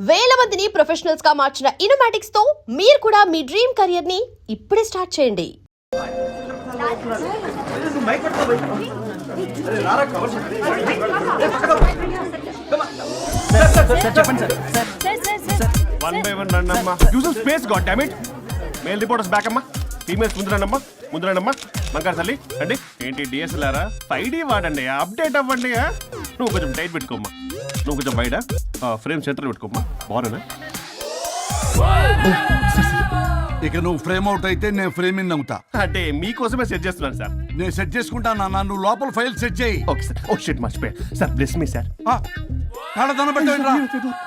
వేల మందిని ప్రొఫెషనల్స్ గా మార్చిన ఇనోమాటిక్స్ తో మీరు కూడా మీ డ్రీమ్ కెరియర్ ని ఇప్పుడే స్టార్ట్ చేయండి. మేల్ రిపోర్టర్స్ బ్యాక్ అమ్మా, ఫీమేల్స్ ముందు రండమ్మా. మంకారు తల్లి అండి, ఏంటి డిఎస్ఎల్ఆరా 5D వాడండి, అప్డేట్ అవ్వండి. నువ్వు కొంచెం టైట్ పెట్టుకోమ్మా, నువ్వు కొంచెం బయట ఫ్రేమ్ సెంటర్ పెట్టుకోమ్మా. బాగున్నా ఇక నువ్వు ఫ్రేమ్ అవుట్ అయితే నేను ఫ్రేమ్ ఇన్ అవుతా. అంటే మీకోసమే సెట్ చేస్తున్నాను సార్. నేను సెట్ చేసుకుంటా నాన్న, నువ్వు లోపల ఫైల్ సెట్ చేయి. Okay sir. ఓ షిట్, మర్చిపోయా సార్. Bless me sir. కాళ్ళదన పెట్టేంట్రా,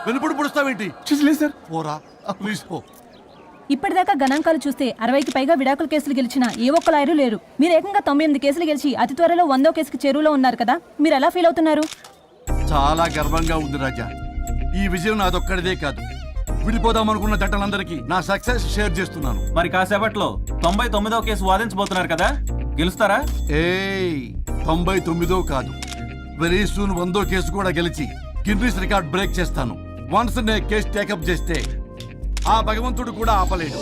వెనుపుడు పుడుస్తావేంటి? చూసలేదు సార్. పోరా ప్లీజ్ పో. ఇప్పటిదాకా గణాంకాలు చూస్తే 60కి పైగా విడాకుల కేసులు గెలిచిన ఏ ఒక్క లాయరు లేరు. మీరు ఏకంగా 98 కేసులు గెలిచి అతి త్వరలో 100వ కేసుకి చెరువులో ఉన్నారు కదా, మీరు ఎలా ఫీల్ అవుతున్నారు? చాలా గర్వంగా ఉంది రాజా. ఈ విజయం నాదొక్కడిదే కాదు, విడిపోదాం అనుకున్న జంటలందరికీ నా సక్సెస్ షేర్ చేస్తున్నాను. మరి కాసేపట్లో 99వ కేసు వాదించబోతున్నారు కదా, గెలుస్తారా? 99వ కాదు, వెరీ సూన్ 100వ కేసు కూడా గెలిచి గిన్నిస్ రికార్డ్ బ్రేక్ చేస్తాను. వన్స్ నే కేసు టేకప్ చేస్తే ఆ భగవంతుడు కూడా ఆపలేడు.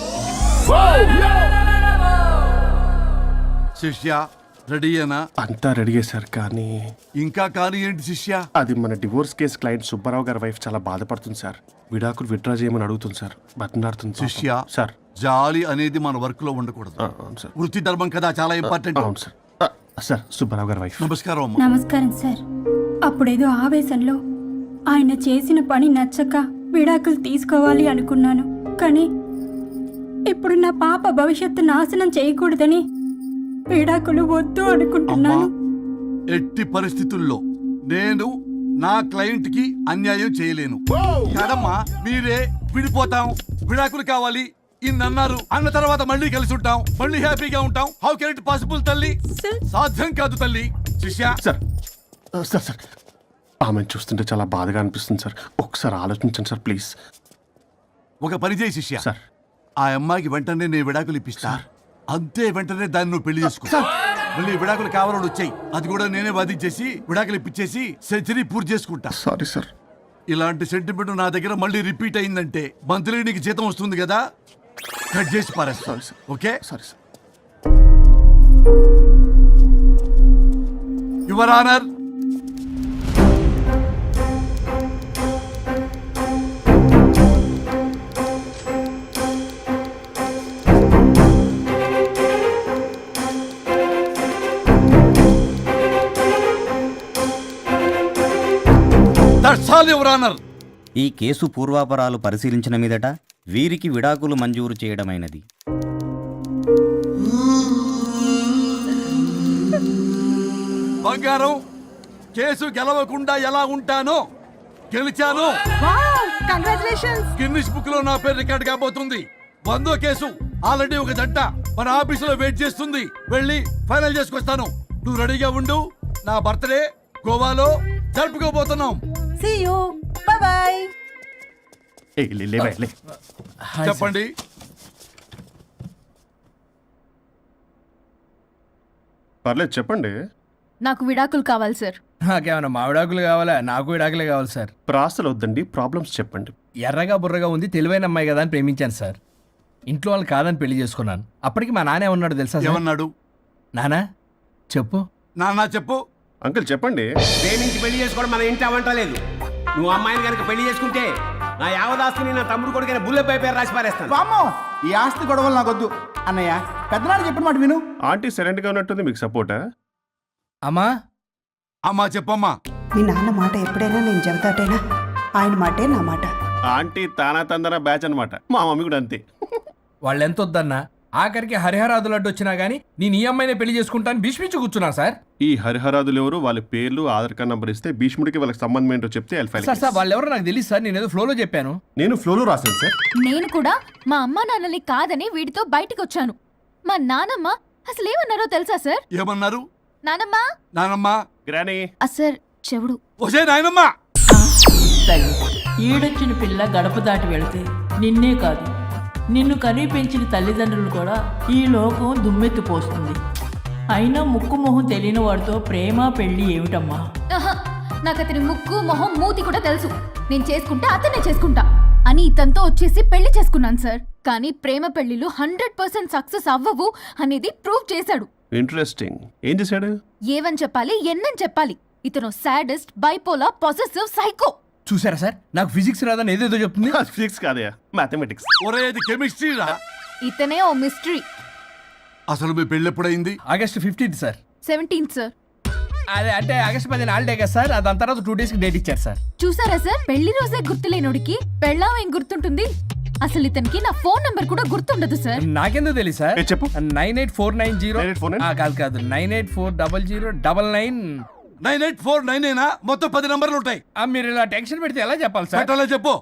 శిష్య రెడీయేనా? అంతా రెడీయే సార్, కానీ ఇంకా కానీ ఏంటి శిష్య? అది మన డివోర్స్ కేసు క్లయింట్ సుబ్బారావు గారి వైఫ్ చాలా బాధపడుతుంది సార్. విడాకులు విత్డ్రా చేయమని అడుగుతుంది సార్, బతినాడుతుంది. శిష్య సార్, జాలి అనేది మన వర్క్ లో ఉండకూడదు. అవును సార్. వృత్తి ధర్మం కదా, చాలా ఇంపార్టెంట్. అవును సార్. సార్, సుబ్బారావు గారి వైఫ్. నమస్కారం అమ్మా. నమస్కారం సార్. అప్పుడేదో ఆవేశంలో ఆయన చేసిన పని నచ్చక విడాకులు తీసుకోవాలి అనుకున్నాను. కానీ ఇప్పుడు నా పాప భవిష్యత్తు నాశనం చేయకూడదని విడాకులు వద్దు అనుకుంటున్నాను. ఎట్టి పరిస్థితుల్లో నేను నా క్లయింట్ కి అన్యాయం చేయలేను కదమ్మా. మీరే విడిపోతాం, విడాకులు కావాలి ఇన్నన్నారు అన్న తర్వాత మళ్ళీ కలిసి ఉంటాం, మళ్ళీ హ్యాపీగా ఉంటాం. హౌ కెన్ ఇట్ పాసిబుల్ తల్లి? సాధ్యం కాదు తల్లి. శిష్య సార్ సార్ సార్ ఆమెను చూస్తుంటే చాలా బాధగా అనిపిస్తుంది సార్. ఒకసారి ఆలోచించండి సార్ ప్లీజ్. ఒక పని చేయి శిష్య, సార్ ఆ అమ్మాయికి వెంటనే నేను విడాకులు ఇప్పిస్తా. అంతే, వెంటనే దాన్ని నువ్వు పెళ్లి చేసుకో. మళ్ళీ విడాకులు కావాలని వచ్చాయి, అది కూడా నేనే వాదించేసి విడాకులు ఇప్పించేసి సెంచరీ పూర్తి చేసుకుంటా. Sorry sir. ఇలాంటి సెంటిమెంట్ నా దగ్గర మళ్ళీ రిపీట్ అయిందంటే మంత్లీ నీకు జీతం వస్తుంది కదా, కట్ చేసి పారేస్తా. Okay? Sorry sir. Your honour, ఈ కేసు పూర్వాపరాలు పరిశీలించిన మీదట వీరికి విడాకులు మంజూరు చేయడమైనది. బంగారం, కేసు గెలవకుండా ఎలా ఉంటానో గెలిచాను. గిన్నిస్ బుక్ లో నా పేరు రికార్డ్ కాబోతుంది. 100వ కేసు ఆల్రెడీ ఒక జంట మన ఆఫీసులో వెయిట్ చేస్తుంది. వెళ్ళి ఫైనల్ చేసుకొస్తాను. నువ్వు రెడీగా ఉండు. నా బర్త్డే గోవాలో జరుపుకోబోతున్నాం. See you. Bye bye. చెప్పండి. పర్లేదు చెప్పండి. నాకు విడాకులు కావాలి సార్. నాకేమన్నా మా విడాకులు కావాలా? నాకు విడాకులే కావాలి సార్. ప్రాసలు వద్దండి, ప్రాబ్లమ్స్ చెప్పండి. ఎర్రగా బుర్రగా ఉంది, తెలివైన అమ్మాయి కదా అని ప్రేమించాను సార్. ఇంట్లో వాళ్ళు కాదని పెళ్లి చేసుకున్నాను. అప్పటికి మా నాన్న ఏమన్నాడు తెలుసా? ఏమన్నాడు? నానా చెప్పు. నాన్న చెప్పు. అంకుల్ చెప్పండి. ప్రేమించి పెళ్లి చేసుకోవడం మన ఇంటి అవంటలేదు. నువ్వు అమ్మాయిని కనుక పెళ్లి చేసుకుంటే నా యావదాస్తిని నా తమ్ముడు కొడుకైన బుల్లెపై పేరు రాసి పారేస్తాను. వామ్మో, ఈ ఆస్తి గొడవలు నాకొద్దు. అన్నయ్య, పెద్దనాడు చెప్పిన మాట విను. ఆంటీ సైలెంట్ గా ఉన్నట్టుంది, మీకు సపోర్టా? అమ్మా అమ్మా చెప్పమ్మా. మీ నాన్న మాట ఎప్పుడైనా నేను చెబుతాటేనా? ఆయన మాటే నా మాట. ఆంటీ తానా తందన బ్యాచ్ అనమాట. మా మమ్మీ కూడా అంతే. వాళ్ళు ఎంత వద్దన్నా ఆఖరికి హరిహరాదులు అడ్డు వచ్చినా గానీ నేను ఈ అమ్మాయిని పెళ్లి చేసుకుంటాను భీష్మించి కూర్చున్నా సార్. ఈ హరిహరాదులు ఎవరు, వాళ్ళ పేర్లు ఆధార్ కార్డ్ నంబర్ ఇస్తే భీష్ముడికి వాళ్ళకి సంబంధం ఏంటో చెప్తే సార్ వాళ్ళు ఎవరో నాకు తెలియదు సార్. నేను ఏదో ఫ్లోలో చెప్పాను. నేను ఫ్లోలో రాశాను సార్. నేను కూడా మా అమ్మ నాన్నని కాదని వీడితో బయటకు వచ్చాను. మా నానమ్మ అసలు ఏమన్నారో తెలుసా సార్? ఏమన్నారు? నానమ్మ నానమ్మ గ్రానీ సార్ చెవుడు. ఒసే నాయనమ్మ, ఈడొచ్చిన పిల్ల గడప దాటి వెళితే నిన్నే కాదు నిన్ను కనీ పెంచిన తల్లిదండ్రులు కూడా ఈ లోకం దుమ్మెత్తిపోస్తుంది. అయినా ముక్కు మొహం తెలియని వాడితో ప్రేమ పెళ్లి ఏమిటమ్మా? నాకు అతని ముక్కు మొహం మూతి కూడా తెలుసు. నేను చేసుకుంటా, అతనే చేసుకుంటా. అని ఇతనితో వచ్చేసి పెళ్లి చేసుకున్నాను సార్. కానీ ప్రేమ పెళ్లిలు 100% సక్సెస్ అవ్వవు అనేది ప్రూవ్ చేశాడు. ఇంట్రెస్టింగ్. ఏం చేశాడు? ఏవని చెప్పాలి ఎన్నని చెప్పాలి. ఇతను సాడెస్ట్, బైపోలార్, పొసెసివ్, సైకో. చూసారా సార్, నాకు ఫిజిక్స్ రాదని ఏదేదో చెప్తుంది. ఫిజిక్స్ కాదయా, మ్యాథమెటిక్స్. ఒరే ఇది కెమిస్ట్రీ రా. ఇతనే ఓ మిస్టరీ. అసలు మీ పెళ్ళి ఎప్పుడైంది? August 15th sir. 17th sir. అదే అంటే ఆగస్ట్ 15 హాలిడే కదా సార్, దాని తర్వాత 2 days కి డేట్ ఇచ్చారు సార్. చూసారా సార్, పెళ్లి రోజే గుర్తులేనోడికి పెళ్ళాం ఏం గుర్తుంటుంది. అసలు ఇతనికి నా ఫోన్ నంబర్ కూడా గుర్తుండదు సార్. నాకెందుకు తెలియదు సార్. చెప్పు. 98490 98490? కాదు 9840099. 98499 మొత్తం 10 నంబర్లు ఉంటాయి. మీరు ఇలా టెన్షన్ పెడితే ఎలా చెప్పాలి సార్? పెట్టాలో చెప్పు.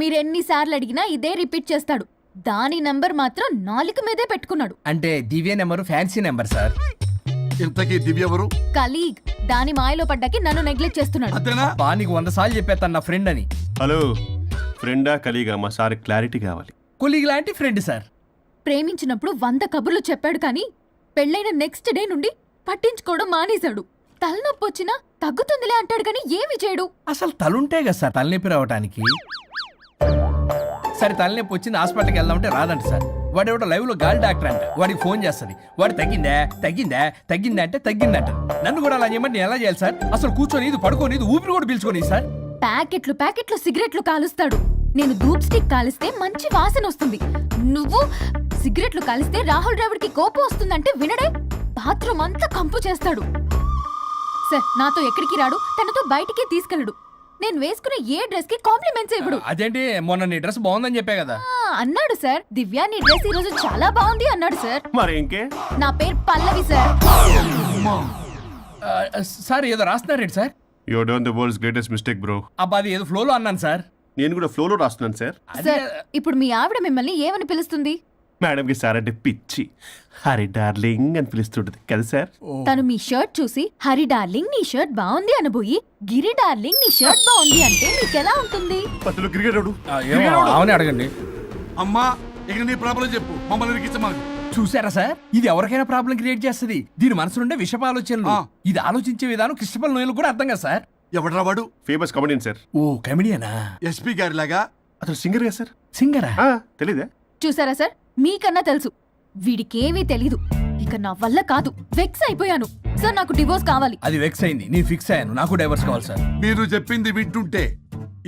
మీరు ఎన్నిసార్లు అడిగినా ఇదే రిపీట్ చేస్తాడు. దాని నంబర్ మాత్రం 4 మీదే పెట్టుకున్నాడు. అంటే దివ్య నెంబర్ ఫ్యాన్సీ నెంబర్ సార్. ఇంతకీ దివ్య ఎవరు? కలీగ్. దాని మాయలో పడ్డాకి నన్ను నెగ్లెక్ట్ చేస్తున్నాడు. అంతేనా? బా నీకు 100 సార్లు చెప్పేస్తాను నా ఫ్రెండ్ అని. హలో, ఫ్రెండా కలీగా? మా సార్ క్లారిటీ కావాలి. కొలీగ్ లాంటి ఫ్రెండ్ సార్. ప్రేమించినప్పుడు 100 కబుర్లు చెప్పాడు కానీ పెళ్ళైన నెక్స్ట్ డే నుండి పట్టించుకోవడం మానేశాడు. తలనొప్పి వచ్చినా తగ్గుతుందిలే అంటాడు కానీ ఏమి చేయడు. అసలు తలుంటే కదా సార్ తలనొప్పి రావటానికి. సరే తలనొప్పి వచ్చింది హాస్పిటల్కి వెళ్దామంటే రాదంట సార్. వాడు ఎవడో లైవ్ లో గాలి డాక్టర్ అంట, వాడికి ఫోన్ చేస్తుంది. వాడు తగ్గిందా తగ్గిందా తగ్గిందా అంటే తగ్గిందంట. నన్ను కూడా అలా చేయమంటే నేను ఎలా చేయాలి సార్? అసలు కూర్చొని ఇది పడుకోని ఇది ఊపిరి కూడా పీల్చుకొని సార్. ప్యాకెట్లు సిగరెట్లు కాలుస్తాడు. నేను ధూప్ స్టిక్ కాలిస్తే మంచి వాసన వస్తుంది. నువ్వు సిగరెట్లు కాలిస్తే రాహుల్ ద్రావిడ్ కి కోపం వస్తుందంటే వినడే. బాత్రూమ్ అంతా కంపు చేస్తాడు. సార్ నాతో ఎక్కడికి రాడు, తనతో బయటికి తీసుకెళ్ళడు. నేను వేసుకునే ఏ డ్రెస్ కి కాంప్లిమెంట్స్ ఇవ్వడు. అదేంటి మొన్న నీ డ్రెస్ బాగుందని చెప్పా కదా. అన్నాడు సార్. దివ్య నీ డ్రెస్ ఈ రోజు చాలా బాగుంది అన్నాడు సార్. మరి ఇంకే? నా పేరు పల్లవి సార్. సార్ ఏదో రాస్తున్నారేంటి sir? You done the world's greatest mistake bro. అబ్బా అది ఏదో ఫ్లోలో అన్నాను సార్. నేను కూడా ఫ్లోలో రాస్తున్నాను సార్. సార్ ఇప్పుడు మీ ఆవిడ మిమ్మల్ని ఏమని పిలుస్తుంది? మేడంకి సార్ అంటే పిచ్చి. హరి డార్లింగ్ అని పిలుస్తుంటది కదా సార్. తను మీ షర్ట్ చూసి హరి డార్లింగ్ నీ షర్ట్ బాగుంది అనబోయి గిరి డార్లింగ్ నీ షర్ట్ బాగుంది అంటే మీకెలా ఉంటుంది? పత్తులు క్రికెట్ అవునే అడగండి. అమ్మా ఇక నీ ప్రాబ్లం చెప్పు, మమ్మల్ని ఇరికించమాకు. చూసారా సార్, ఇది ఎవరికైనా ప్రాబ్లం క్రియేట్ చేస్తుంది. దీని మనసు నుండే విషప ఆలోచనలు. ఇది ఆలోచించే విధానం కృష్ణపల్ నోయలు కూడా అర్థం కదా సార్. ఎవడరా వాడు? Famous comedian sir. ఓ కమెడియనా? ఎస్పీ గారి లాగా? అతను సింగర్ కదా సార్. సింగరా? తెలీదా? చూసారా సార్, మీకన్నా తెలుసు. వీడికేమీ తెలీదు. ఇక నా వల్ల కాదు, వెక్స్ అయిపోయాను సార్. నాకు డివోర్స్ కావాలి. అది వెక్స్ అయింది, నేను ఫిక్స్ అయ్యాను. నాకు డైవర్స్ కావాలి సార్. మీరు చెప్పింది వింటుంటే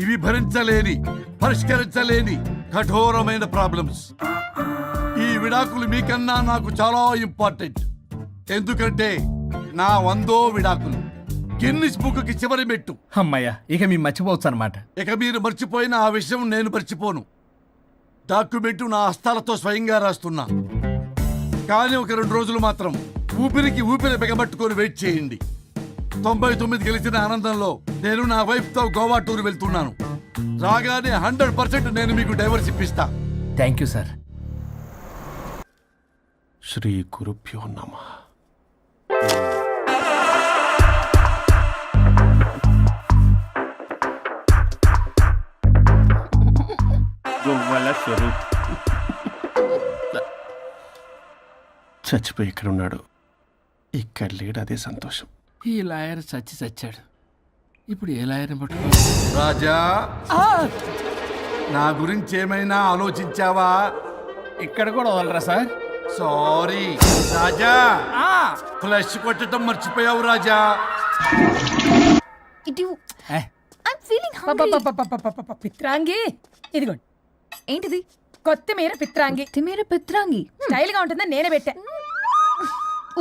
ఇవి భరించలేని, పరిష్కరించలేని కఠోరమైన ప్రాబ్లమ్స్. ఈ విడాకులు మీకన్నా నాకు చాలా ఇంపార్టెంట్. ఎందుకంటే నా 100వ విడాకులు గిన్నిస్ బుక్కి చివరి మెట్టు. అమ్మయ్య, ఇక మేము మర్చిపోవచ్చు అనమాట. ఇక మీరు మర్చిపోయిన ఆ విషయం నేను మర్చిపోను. డాక్యుమెంటు నా హస్తాలతో స్వయంగా రాస్తున్నా. కానీ ఒక 2 రోజులు మాత్రం ఊపిరికి ఊపిరి బిగబట్టుకొని వెయిట్ చేయండి. 99 గెలిచిన ఆనందంలో నేను నా వైఫ్తో గోవా టూర్ వెళ్తున్నాను. రాగానే 100% నేను మీకు డైవర్స్ ఇప్పిస్తా. Thank you sir. శ్రీ గురుభ్యో నమః. స్వరూప్ చచ్చిపోయి ఇక్కడ ఉన్నాడు, ఇక్కడ లేడు. అదే సంతోషం. ఈ లాయర్ చచ్చాడు. ఇప్పుడు ఏ లాయర్ని పట్టుకో? రాజా, నా గురించి ఏమైనా ఆలోచించావా? ఇక్కడ కూడా వదలరా సార్? సారీ రాజా, ఫ్లష్ కొట్టడం మర్చిపోయావు రాజా. పిత్రాంగి ఇదిగోండి. ఏంటిది? కొత్తిమీర పిత్రాంగి. పిత్రాంగి స్టైల్ గా ఉంటుందని నేనే పెట్టా.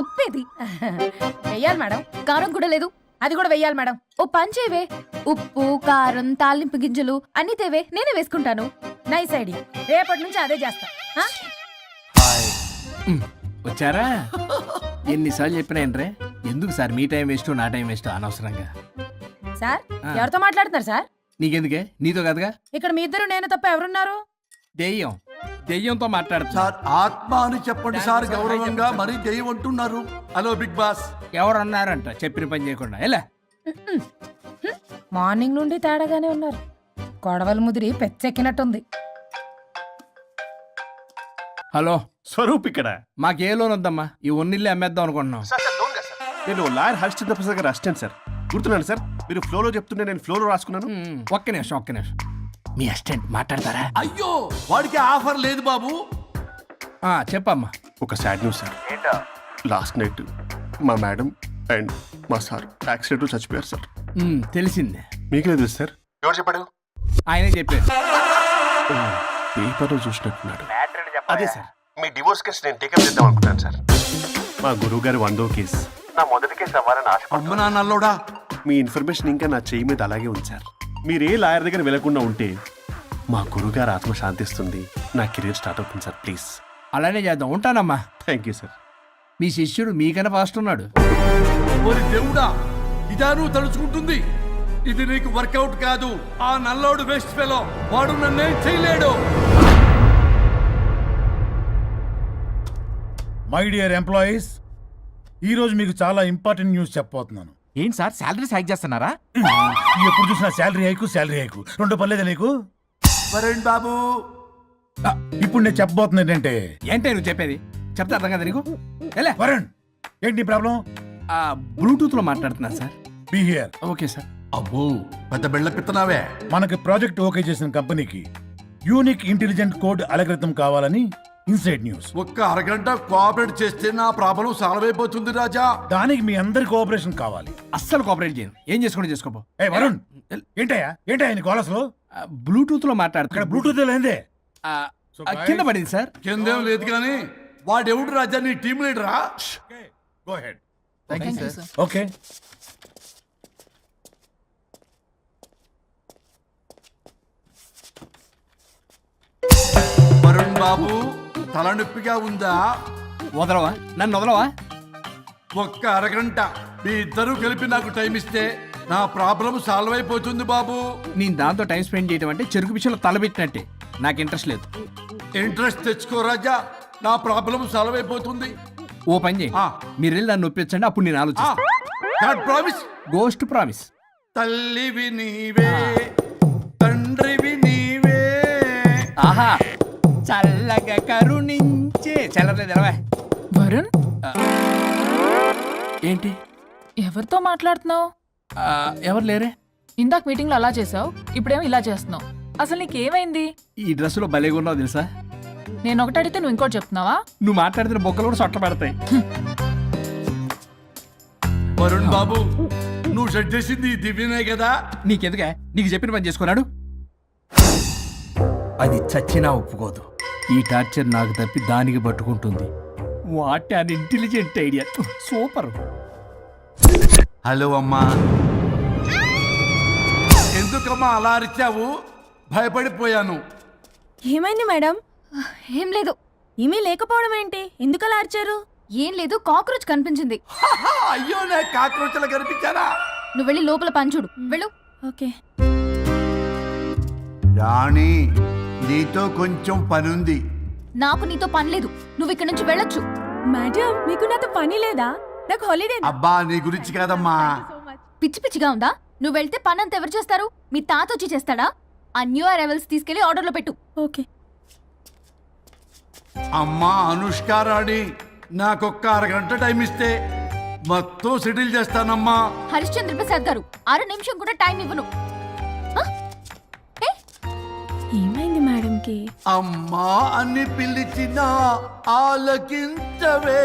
ఉప్పేది వెయ్యాలి మేడం. కారం కూడా లేదు. అది కూడా వెయ్యాలి మేడం. ఓ పంచేవే, ఉప్పు కారం తాలింపు గింజలు అన్ని తేవే, నేనే వేసుకుంటాను. Nice idea. రేపటి నుంచి అదే చేస్తా. వచ్చారా? ఎన్నిసార్లు చెప్పినా ఏంట్రే, ఎందుకు సార్ మీ టైం వేస్ట్ నా టైం వేస్ట్ అనవసరంగా? సార్ ఎవరితో మాట్లాడుతున్నారు సార్? నీకెందుకే, నీతో కదగా. ఇక్కడ మీ ఇద్దరు నేను తప్ప ఎవరున్నారు? దెయ్యంతో మాట్లాడుతా. సార్ ఆత్మ అని చెప్పండి సార్, గౌరవంగా. మరీ దెయ్యం అంటున్నారు. Hello Bigg Boss. ఎవరు అన్నారంట చెప్పిన పని చేయకుండా? ఎలా మార్నింగ్ నుండి తేడాగానే ఉన్నారు. గొడవల ముదిరి పెచ్చెక్కినట్టుంది. హలో స్వరూప్ ఇక్కడ. మాకే లోన్ వద్దమ్మా, ఈ ఒన్నిల్లు అమ్మేద్దాం అనుకుంటున్నాం. నేను లాయర్ హరిశ్చంద్ర ప్రసాద్ గారు అసిస్టెంట్ సార్. గుర్తున్నాను సార్, మీరు ఫ్లోలో చెప్తుంటే నేను ఫ్లోలో రాసుకున్నాను. ఒక్క నిమిషం. మీ అసిస్టెంట్ మాట్లాడతారా? అయ్యో వాడికి ఆఫర్ లేదు బాబు. చెప్పమ్మా. ఒక sad news sir. Last night మా మేడం అండ్ మా సార్ యాక్సిడెంట్ చచ్చిపోయారు సార్. తెలిసిందే. మీకే తెలుసు సార్. ఎవరు చెప్పాడు? ఆయనే చెప్పారు. పేపర్లో చూసినట్టున్నాడు. అదే సార్. మీ డివోర్స్ కేసు నేను టేకప్ చేద్దాం అనుకుంటాను సార్. మా గురువు గారి 100వ కేసు నా మొదటి కేసు అవ్వాలని ఆశ. అమ్మ నాన్నల్లోడా, మీ ఇన్ఫర్మేషన్ ఇంకా నా చెయ్యి మీద అలాగే ఉంది సార్. మీరు ఏ లాయర్ దగ్గర వెళ్లకుండా ఉంటే మా గురువు గారు ఆత్మ శాంతిస్తుంది, నా కెరీర్ స్టార్ట్ అవుతుంది సార్. ప్లీజ్ అలానే చేద్దాం. ఉంటానమ్మా. Thank you sir. మీ శిష్యుడు మీకన్నా ఫాస్ట్ ఉన్నాడు. ఓరి దేవుడా, ఇదా నువ్వు తలుచుకుంటుంది? ఇది నీకు వర్కౌట్ కాదు. ఆ నల్లోడు వేస్ట్ ఫెలో, వాడు నన్నేం చేయలేడు. మై డియర్ ఎంప్లాయీస్, ఈరోజు మీకు చాలా ఇంపార్టెంట్ న్యూస్ చెప్పబోతున్నాను. ఏంటి సార్ శాలరీస్ హైక్ చేస్తున్నారా? ఎప్పుడు చూసినా శాలరీ హైకు రెండు పర్లేదా నీకు? వరుణ్ బాబు, ఇప్పుడు నేను చెప్పబోతున్నా ఏంటంటే, ఏంటే నువ్వు చెప్పేది? చెప్తా అర్థం కదా నీకు? ఎలా వరుణ్, ఏంటి ప్రాబ్లం? బ్లూటూత్ లో మాట్లాడుతున్నా sir. Be here. Okay sir. అబ్బో పెద్ద బిళ్ళ పిత్తనావే. మనకి ప్రాజెక్ట్ ఓకే చేసిన కంపెనీకి యూనిక్ ఇంటెలిజెంట్ కోడ్ అలకృతం కావాలని ఇన్సైడ్ న్యూస్. ఒక్క అరగంట కోఆపరేట్ చేస్తే నా ప్రాబ్లం సాల్వ్ అయిపోతుంది రాజా. దానికి మీ అందరి కోఆపరేషన్ కావాలి. అస్సలు కోఆపరేట్ చేయను. ఏం చేసుకోండి చేసుకోపో. ఏ వరుణ్, ఏంటయ్యా నీ కాలస్లో? బ్లూటూత్ లో ఇక్కడ మాట్లాడుతున్నా. బ్లూటూత్ లేదే. కింద పడింది సార్. కిందేం లేదు కానీ వాడెవడు రాజా, నీ టీం లీడరా? Go ahead. ఓకే. వరుణ్ బాబు, తలనొప్పిగా ఉందా? వదలవా? నన్ను వదలవా? ఒక్క అరగంట మీ ఇద్దరూ కలిపి నాకు టైం ఇస్తే నా ప్రాబ్లం సాల్వ్ అయిపోతుంది బాబు. నేను దాంతో టైం స్పెండ్ చేయడం అంటే చెరుకు విషయంలో తలబెట్టినట్టే. నాకు ఇంట్రెస్ట్ లేదు. ఇంట్రెస్ట్ తెచ్చుకో రాజా, నా ప్రాబ్లం సాల్వ్ అయిపోతుంది. ఓ పని చేయి, మీరు వెళ్ళి నన్ను ఒప్పించండి, అప్పుడు నేను ఆలోచిస్తాను. ప్రామిస్. Ghost promise. తల్లివి నీవే, తండ్రివి నీవే. ఆహా, చల్లగా కరుణించే. చల్లలేదు ఎలవా. వరుణ్, ఏంటి? ఎవరితో మాట్లాడుతున్నావు? ఎవరు లేరే. ఇందాక మీటింగ్ లో అలా చేసావు, ఇప్పుడేమో ఇలా చేస్తున్నావు. అసలు నీకేమైంది? ఈ డ్రెస్సులో భలేగా ఉన్నావు తెలుసా? నేను ఒకటి అడిగితే నువ్వు ఇంకోటి చెప్తున్నావా? నువ్వు మాట్లాడితే బొక్కలు కూడా సొట్ట పెడతాయి. వరుణ్ బాబు, నువ్వు సెట్ చేసింది ఈ దివ్యనే కదా? నీకెందుకే? నీకు చెప్పిన పని చేసుకున్నాడు. అది చచ్చినా ఒప్పుకోదు. ఈ టార్చర్ నాకు తప్పి దానికి పట్టుకుంటుంది. What an intelligent idea. Super. Hello అమ్మా. ఎందుకమ్మా అలా అరిచావు? భయపడిపోయాను. ఏమైంది మేడం? ఏం లేదు. ఏమీ లేకపోవడం ఏంటి? ఎందుకు అలా అరిచారు? ఏం లేదు, కాక్రోచ్ కనిపించింది. అయ్యో, నా కాక్రోచ్లు కనిపించారా? నువ్వు వెళ్ళి లోపల పంచుడు. వెళ్ళు. ఓకే. రాణి, నీతో కొంచెం పనుంది. నాకు నీతో పని లేదు. నువ్వు ఇక్కడ నుంచి వెళ్ళొచ్చు. మేడం, మీకు నాతో పని లేదా? నాకు హాలిడే. అబ్బా, నీ గురించి కాదమ్మా. పిచ్చి పిచ్చిగా ఉందా? నువ్వు వెళ్తే పని అంతా ఎవరు చేస్తారు? మీ తాత వచ్చి చేస్తాడా? ఆ న్యూ అరైవల్స్ తీసుకెళ్లి ఆర్డర్లో పెట్టు. ఓకే. అమ్మా అనుష్క రాణి, నాకొక్క అరగంట టైం ఇస్తే మొత్తం సెటిల్ చేస్తానమ్మా. హరిశ్చంద్ర ప్రసాద్ గారు, 6 నిమిషం కూడా టైం ఇవ్వను. ఏమైంది మేడంకి? అమ్మా అని పిలిచిన ఆలకించవేమమ్మా.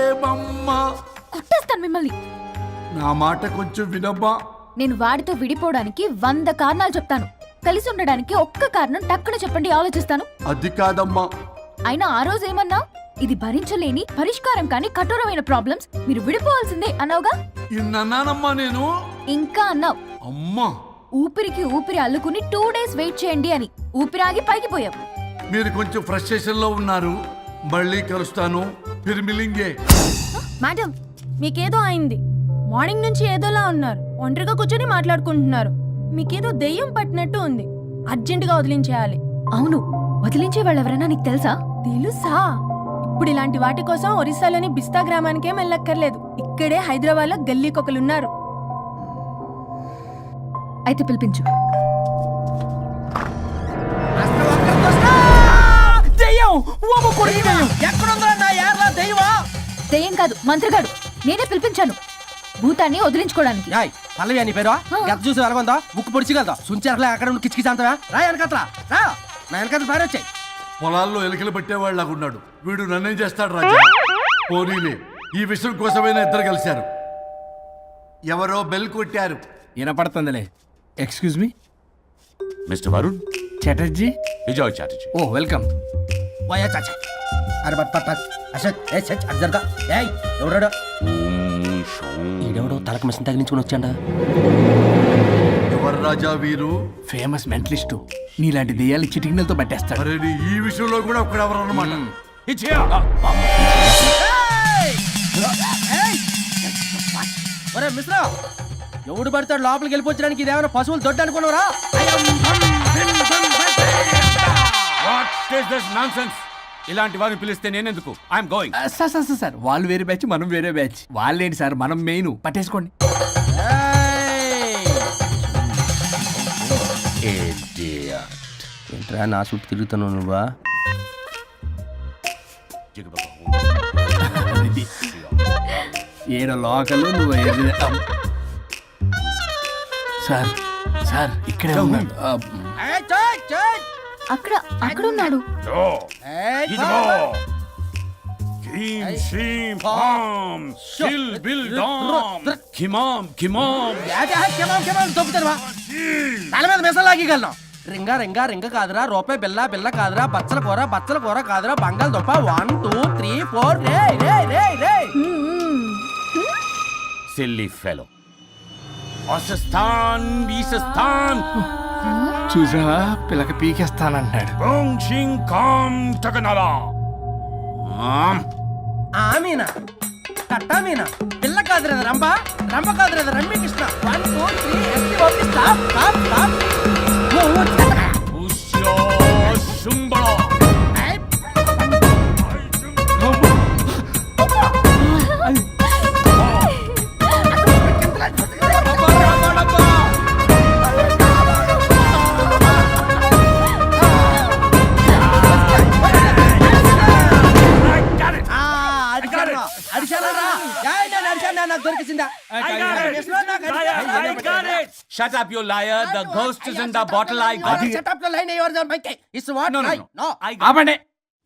కొట్టేస్తాను మిమ్మల్ని. నా మాట కొంచెం వినమ్మా. నేను వాడితో విడిపోవడానికి 100 కారణాలు చెప్తాను. కలిసి ఉండడానికి ఒక్క కారణం టక్కున చెప్పండి, ఆలోచిస్తాను. అది కాదమ్మా. అయినా ఆ రోజు ఏమన్నా? ఇది భరించలేని, పరిష్కారం కాని కఠోరమైన ప్రాబ్లమ్స్, మీరు విడిపోవాల్సిందే అన్నావుగా? ఇన్నానమ్మా నేను. ఇంకా అన్నావు. అమ్మా, ఊపిరికి ఊపిరి అల్లుకుని 2 డేస్ వెయిట్ చేయండి అని. ఊపిరాగి పైకి పోయావు. మీరు కొంచెం ఫ్రస్ట్రేషన్ లో ఉన్నారు. మళ్ళీ కలుస్తాను. ఫిర్మిలింగే. మేడం, మీకేదో అయింది. మార్నింగ్ నుంచి ఏదోలా ఉన్నారు. ఒంటరిగా కూర్చొని మాట్లాడుకుంటున్నారు. మీకేదో దెయ్యం పట్టినట్టు ఉంది. అర్జెంటుగా వదిలించేయాలి. అవును, వదిలించే వాళ్ళెవరైనా నీకు తెలుసా? తెలుసా? ఇప్పుడు ఇలాంటి వాటి కోసం ఒరిస్సాలోని బిస్తా గ్రామానికేం వెళ్ళక్కర్లేదు. ఇక్కడే హైదరాబాద్ లో గల్లీకొకలున్నారు. అయితే పిలిపించు. దెయ్యం కాదు, మంత్రిగాడు. నేనే పిలిపించాను భూతాన్ని వదిలించుకోవడానికి. పల్లవి అని పేరు గత చూసి వెలగొందా ముక్కు పొడిచిగలదా సుంచరలే అక్కడ ఉండి కిచకిచ అంతవా రా వెనకట్రా రా నా వెనకట్ల పారి వచ్చాయి పొలాల్లో ఎలికలు పట్టేవాళ్ళగా ఉన్నాడు వీడు నన్నేం చేస్తాడు రాజా పోనీలే ఈ విషయం కోసమైనా ఇద్దరు కలిశారు ఎవరో బెల్ కొట్టారు వినపడుతుందిలే excuse me mister Varun Chatterjee Vijay Chatterjee oh welcome వాయా చాచా అరే బట్ పట్ అసలు ఏ సచ్ అర్జర్గా ఏయ్ ఎవరాడు ఈడెవడో తలకు మిషన్ తగిలించుకుని వచ్చాడా ఎవరు రాజా వీరు ఫేమస్ మెంటలిస్టు నీలాంటి దెయ్యాలు చిటికినలతో పట్టేస్తాడు అరే నీ ఈ విషయంలో కూడా ఒకడెవరు అన్నమాట ఒరే మిశ్రా ఎవడు పడతాడు లోపలికి వెళ్ళిపోవడానికి ఇదేమైనా పశువులు దొడ్డు అనుకున్నారా ఇలాంటి వారిని పిలిస్తే నేనెందుకు ఐఎమ్ గోయింగ్ సార్ వాళ్ళు వేరే బ్యాచ్ మనం వేరే బ్యాచ్ వాళ్ళేంటి సార్ మనం మెయిన్ పట్టేసుకోండి ఏంట్రా నా చుట్టూ తిరుగుతాను నువ్వా ఏడో లోకలు నువ్వు సార్ సార్ ఇక్కడే ఉన్నాడు అక్కడ అక్కడ ఉన్నాడు తల మీద మెసలాగగలను రింగా రింగా రింగ కాదురా రూపాయి బిల్ల బిల్ల కాదురా బచ్చల కూర కాదురా బంగాళదుంప 1 2 3 4 రే రే రే రే సిల్లీ ఫెలో అసస్థాన్ వీసస్థాన్ చూసా పిల్లక పీకేస్తానంటాడు ఆమీనా కట్టామీనా పిల్ల కాదురా రంభ రంభ కాదురా రమ్మి కృష్ణ 1 2 3 ఎస్టీ okay stop stop stop Shut up, you liar. The ghost is in the bottle. I got it. Shut up the line yours on my case. It's what? No. ఆపండి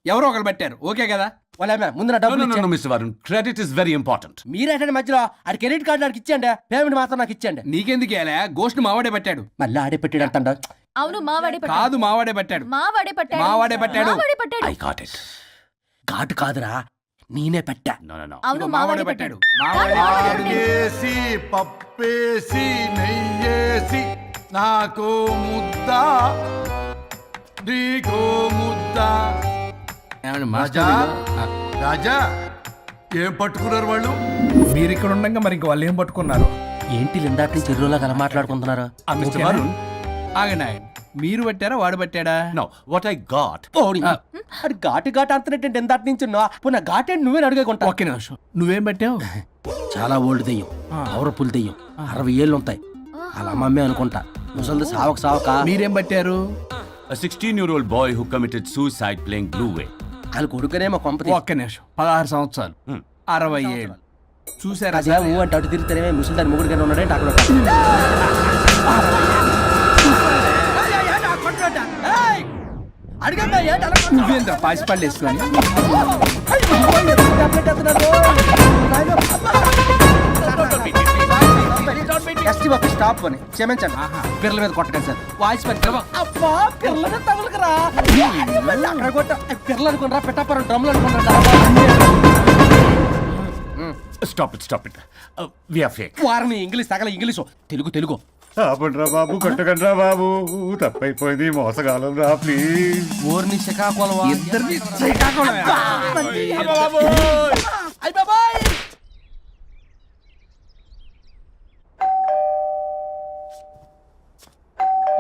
ఎవరో ఒకరు పెట్టారు ఓకే కదా వాళ్ళ ముందు నా డబ్బులు No, Mr. Varun. Credit is very important. మీరేటండి మధ్యలో ఆడి క్రెడిట్ కార్డు నాకు ఇచ్చేయండి పేమెంట్ మాత్రం నాకు ఇచ్చేయండి నీకెందుకు ఇవ్వాలా గోస్ట్ మావాడే పెట్టాడు మళ్ళీ ఆడే పెట్టాడు అంటాడు అవును మావాడే కాదు మావాడే పెట్టాడు మావాడే పట్టాడు మావాడే పట్టాడు I got it. ఘాటు కాదురా నేనే పెట్టా No. అవును మావాడే పెట్టాడు ఆడేసి పప్పేసి నెయ్యేసి నాకు ముద్ద నీకో ముద్ద రాజా రాజా ఏం పట్టుకున్నారు వాళ్ళు మీరు ఇక్కడ ఉండగా మరి ఇంక వాళ్ళు ఏం పట్టుకున్నారు ఏంటి లిందాటి నుంచి చెరువులో కల మాట్లాడుకుంటున్నారు Mr. Varun. ఆగనా మీరు పట్టారా వాడు పట్టాడా No, what I got. అది ఘాటు ఘాటు అంతనేంటి ఎందాటి నుంచి పునః ఘాటేంటి నువ్వే అడిగేకుంటా ఒకే నిమిషం నువ్వేం పెట్టావు చాలా ఓల్డ్ దెయ్యం పవర్ఫుల్ దెయ్యం 60 ఏళ్ళు ఉంటాయి అలా అమ్మమ్మే అనుకుంటా ముసలి సావక మీరేం పట్టారు A 16-year-old boy who committed suicide playing Blue Whale. వాళ్ళ కొడుకునేమో కొంప ఒక్క నిమిషం 16 సంవత్సరాలు 60 ఏళ్ళు చూసారా అంటే అటు తిరుగుతానే ముసలి దాని మొగుడు గారు ఉన్నాడంటే అక్కడ నువ్వేంద్ర పాసిపళ్ళు వేసుకొని స్టాప్ అని క్షమించండి పిల్లల మీద కొట్టకండి సార్ వాయిస్ అబ్బా పిల్లల మీద తగులుకురా అక్కడ కొట్ట పిల్లలు అనుకున్నారా పెట్టాపరం డ్రమ్లు అనుకున్నారా Stop it. We are fake. వారిని ఇంగ్లీష్ తగల ఇంగ్లీషు తెలుగు ఆపండ్రా బాబు కొట్టకండ్రా బాబు తప్పైపోయింది మోసగాలం రా ప్లీజ్ ఊరిని శ్రీకాకుళం ఇద్దరిని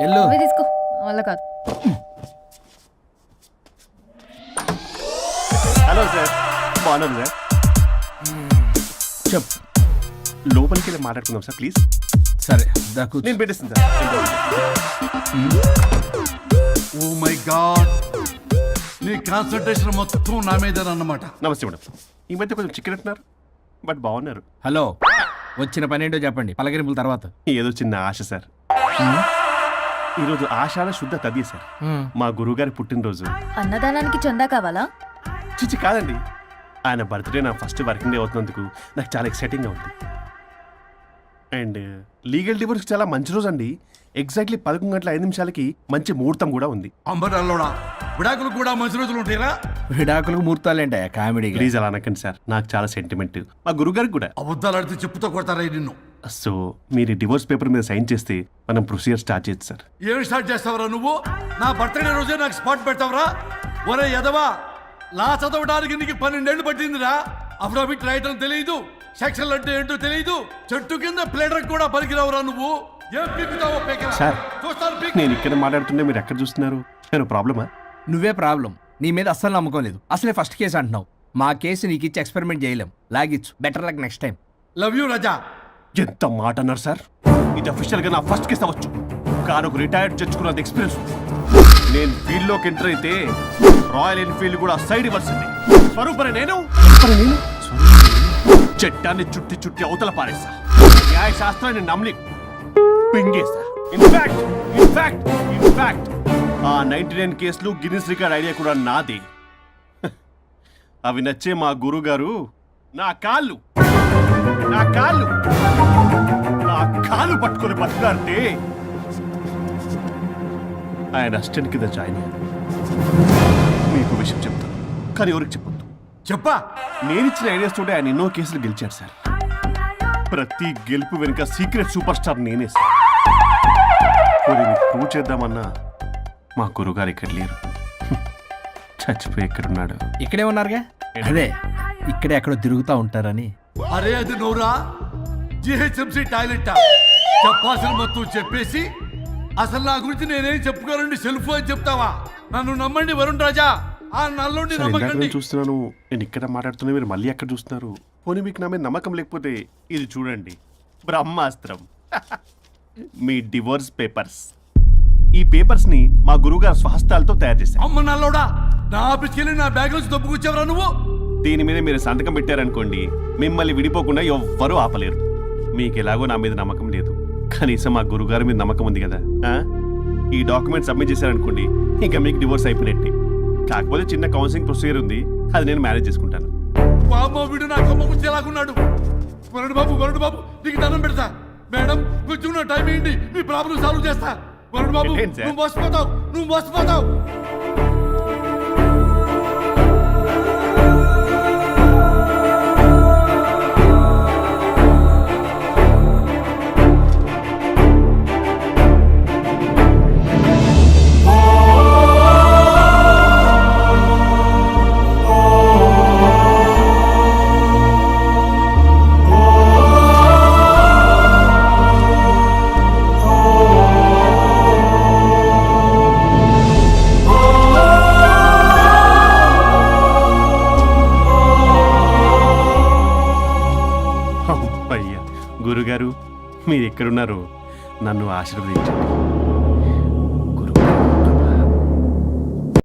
ఎల్లు తీసుకో వల్ల కాదు హలో సార్ బాగున్నాను సార్ చెప్పు లోపలికి వెళ్ళి మాట్లాడుకుందాం సార్ ప్లీజ్ సరే దాకు నేను పెట్టేస్తాను సార్ ఓ మై గాడ్ నీ కాన్సన్ట్రేషన్ మొత్తం నా మీద అన్నమాట నమస్తే మేడం ఈ మధ్య కొంచెం చికెన్ అంటున్నారు బట్ బాగున్నారు హలో వచ్చిన పని ఏంటో చెప్పండి, పలకరింపుల తర్వాత. ఏదో చిన్న ఆశ సార్. ఈరోజు ఆషాఢ శుద్ధ తది సార్, మా గురువుగారి పుట్టినరోజు. అన్నదానానికి చందా కావాలా? చిచ్చి కాదండి, ఆయన బర్త్డే నా ఫస్ట్ వర్కింగ్ డే అవుతున్నందుకు నాకు చాలా ఎక్సైటింగ్గా ఉంది. అండ్ లీగల్ డివోర్స్కి చాలా మంచి రోజు అండి. ఎగ్జాక్ట్లీ 11:05 మంచి ముహూర్తం కూడా ఉంది. అంబరాల్లోడా విడాకులు కూడా మంచి రోజులు ఉంటాయిరా? విడాకులకు ముహూర్తాలేంటే కామెడీ. ప్లీజ్ అలా అనకండి సార్, నాకు చాలా సెంటిమెంట్, మా గురువుగారికి కూడా. అబద్ధాలు ఆడితే చెప్పుతో కొడతారా నిన్ను? సో మీరు డివోర్స్ పేపర్ మీద సైన్ చేస్తే మనం ప్రొసీజర్ స్టార్ట్ చేయొచ్చు సార్. ఏం స్టార్ట్ చేస్తావరా నువ్వు? నా బర్త్డే రోజే నాకు స్పాట్ పెడతావరా? ఒరే ఎదవా, లా చదవడానికి నీకు 12 ఏళ్ళు పట్టిందిరా. అఫిడవిట్ రాయటం తెలియదు, సెక్షన్లు అంటే ఏంటో తెలియదు, చెట్టు కింద ప్లేడర్ కూడా పనికిరావురా నువ్వు. ఏం పీకుతావో పీకరా. సార్ చూస్తాను పీకు. నేను ఇక్కడ మాట్లాడుతుంటే మీరు ఎక్కడ చూస్తున్నారు? నేను ప్రాబ్లమా? నువ్వే ప్రాబ్లం. నీ మీద అస్సలు నమ్మకం లేదు. అసలే ఫస్ట్ కేసు అంటున్నావు. మా కేసు నీకు ఇచ్చి ఎక్స్పెరిమెంట్ చేయలేం. లాగిచ్చు. Better luck next time. Love you Raja. ఎంత మాట అన్నారు సార్? ఇది అఫీషియల్ గా నా ఫస్ట్ కేసు అవ్వచ్చు, కానీ ఒక రిటైర్డ్ జడ్జ్ కున్నది ఎక్స్పీరియన్స్. నేను ఫీల్డ్ లోకి ఎంటర్ అయితే రాయల్ ఎన్ఫీల్డ్ కూడా సైడ్ ఇవ్వాల్సింది. స్వరూపరే నేను చట్టాన్ని చుట్టి చుట్టి అవతల పారేస్తా. న్యాయ శాస్త్రాన్ని నమ్మి పింగేస్తా. ఇన్ఫాక్ట్ ఆ 99 కేసులు గిన్నిస్ రికార్డ్ ఐడియా కూడా నాది. అవి నచ్చే మా గురువు గారు నా కాళ్ళు పట్టుకొని బతకాలంటే ఆయన అసిస్టెంట్ కింద జాయిన్ అయ్యాను. మీకు విషయం చెప్తాను, కానీ ఎవరికి చెప్పొద్దు. చెప్పా. నేనిచ్చిన ఐడియాస్ తోటి ఆయన ఎన్నో కేసులు గెలిచాడు సార్. ప్రతి గెలుపు వెనుక సీక్రెట్ సూపర్ స్టార్ నేనే సార్. ప్రూవ్ చేద్దామన్నా మా గురుగారు ఇక్కడ లేరు, చచ్చిపోయి ఎక్కడున్నాడు. ఇక్కడే ఉన్నారుగా. అదే ఇక్కడే ఎక్కడో తిరుగుతూ ఉంటారని. అరే అది నోరా, జిహెచ్ఎంసీ టాయిలెట్ చెప్పాల్సిన మొత్తం చెప్పేసి అసలు నా గురించి నేనేం చెప్పుకోనండి సెల్ఫ్ అని చెప్తావా? నన్ను నమ్మండి వరుణ్ రాజా, ఆ నల్లుండి సార్, ఇందాక నమ్మకండి. నేను చూస్తున్నాను, నేను ఇక్కడ మాట్లాడుతున్నా, మీరు మళ్ళీ ఎక్కడ చూస్తున్నారు? పోనీ మీకు నా మీద నమ్మకం లేకపోతే ఇది చూడండి, బ్రహ్మాస్త్రం. మీ డివోర్స్ పేపర్స్. ఈ పేపర్స్ ని మా గురువుగారు స్వహస్తాలతో తయారు చేశారు. అమ్మ నల్లోడా, నా ఆఫీస్కి వెళ్ళి నా బ్యాగ్ నుంచి దొబ్బుకొచ్చావరా నువ్వు? దీని మీద మీరు సంతకం పెట్టారనుకోండి, మిమ్మల్ని విడిపోకుండా ఎవ్వరూ ఆపలేరు. మీకు ఎలాగో నా మీద నమ్మకం లేదు, కనీసం మా గురుగారి మీద నమ్మకం ఉంది కదా. ఈ డాక్యుమెంట్ సబ్మిట్ చేశారనుకోండి, ఇంకా మీకు డివోర్స్ అయిపోయినట్టే. కాకపోతే చిన్న కౌన్సిలింగ్ ప్రొసీజర్ ఉంది, అది నేను మేనేజ్ చేసుకుంటాను. బాబు వీడు నా కొమ్మ గుర్చేలాగున్నాడు. వరుణ్ బాబు నీకు దండం పెడతా. మేడం కొంచెం నా టైం ఏంటి, మీ ప్రాబ్లం సాల్వ్ చేస్తా. వరుణ్ బాబు ఏంటి సార్? నువ్వు మోసపోతావు. అయ్యా గురుగారు, మీరు ఎక్కడున్నారో నన్ను ఆశీర్వదించండి.